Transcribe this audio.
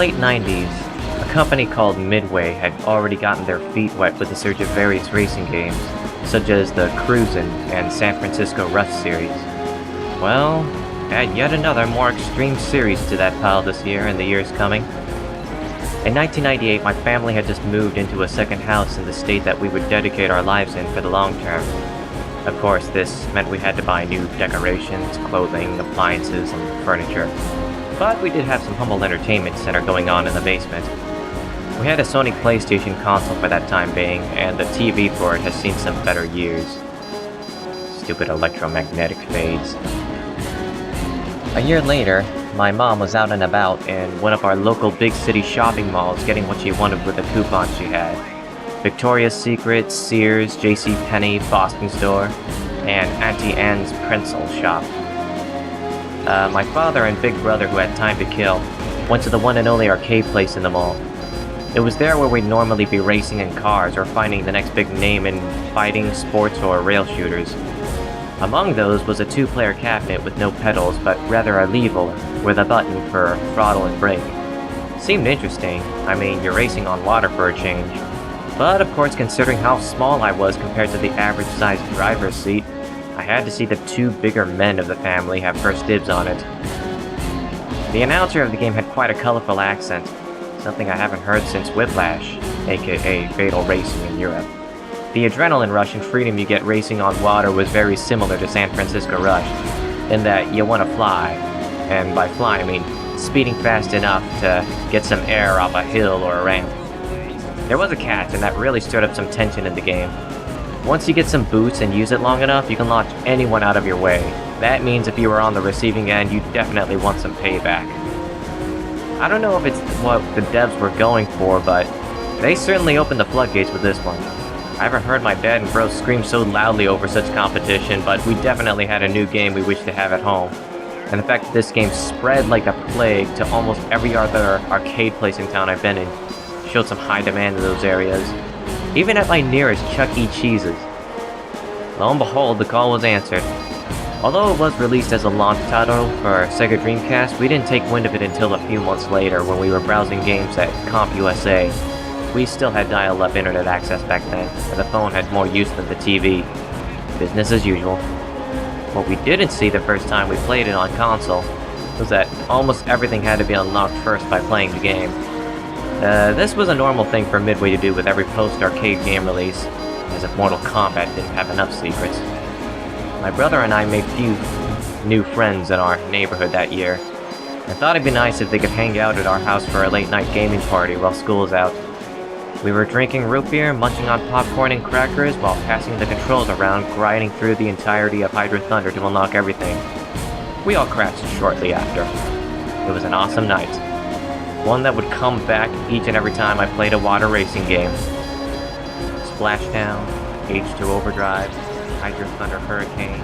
late 90s, a company called Midway had already gotten their feet wet with the surge of various racing games, such as the Cruisin' and San Francisco Rush series. Well, add yet another more extreme series to that pile this year and the years coming. In 1998, my family had just moved into a second house in the state that we would dedicate our lives in for the long term. Of course, this meant we had to buy new decorations, clothing, appliances, and furniture. But we did have some humble entertainment center going on in the basement. We had a Sony PlayStation console for that time being, and the TV for it has seen some better years. Stupid electromagnetic fades. A year later, my mom was out and about in one of our local big city shopping malls getting what she wanted with the coupons she had. Victoria's Secret, Sears, JCPenney, Boston Store, and Auntie Anne's Pretzel Shop. My father and big brother, who had time to kill, went to the one and only arcade place in the mall. It was there where we'd normally be racing in cars or finding the next big name in fighting, sports, or rail shooters. Among those was a two-player cabinet with no pedals, but rather a lever with a button for throttle and brake. Seemed interesting. I mean, you're racing on water for a change. But of course, considering how small I was compared to the average-sized driver's seat, I had to see the two bigger men of the family have first dibs on it. The announcer of the game had quite a colorful accent, something I haven't heard since Whiplash, aka Fatal Racing in Europe. The adrenaline rush and freedom you get racing on water was very similar to San Francisco Rush, in that you want to fly, and by fly I mean speeding fast enough to get some air off a hill or a ramp. There was a catch, and that really stirred up some tension in the game. Once you get some boost and use it long enough, you can launch anyone out of your way. That means if you were on the receiving end, you definitely want some payback. I don't know if it's what the devs were going for, but they certainly opened the floodgates with this one. I haven't heard my dad and bro scream so loudly over such competition, but we definitely had a new game we wish to have at home. And the fact that this game spread like a plague to almost every other arcade place in town I've been in showed some high demand in those areas, even at my nearest Chuck E. Cheese's. Lo and behold, the call was answered. Although it was released as a launch title for Sega Dreamcast, we didn't take wind of it until a few months later when we were browsing games at CompUSA. We still had dial-up internet access back then, and the phone had more use than the TV. Business as usual. What we didn't see the first time we played it on console was that almost everything had to be unlocked first by playing the game. This was a normal thing for Midway to do with every post-arcade game release, as if Mortal Kombat didn't have enough secrets. My brother and I made few new friends in our neighborhood that year, and thought it'd be nice if they could hang out at our house for a late-night gaming party while school's out. We were drinking root beer, munching on popcorn and crackers while passing the controls around, grinding through the entirety of Hydro Thunder to unlock everything. We all crashed shortly after. It was an awesome night. One that would come back each and every time I played a water racing game. Splashdown, H2 Overdrive, Hydro Thunder Hurricane,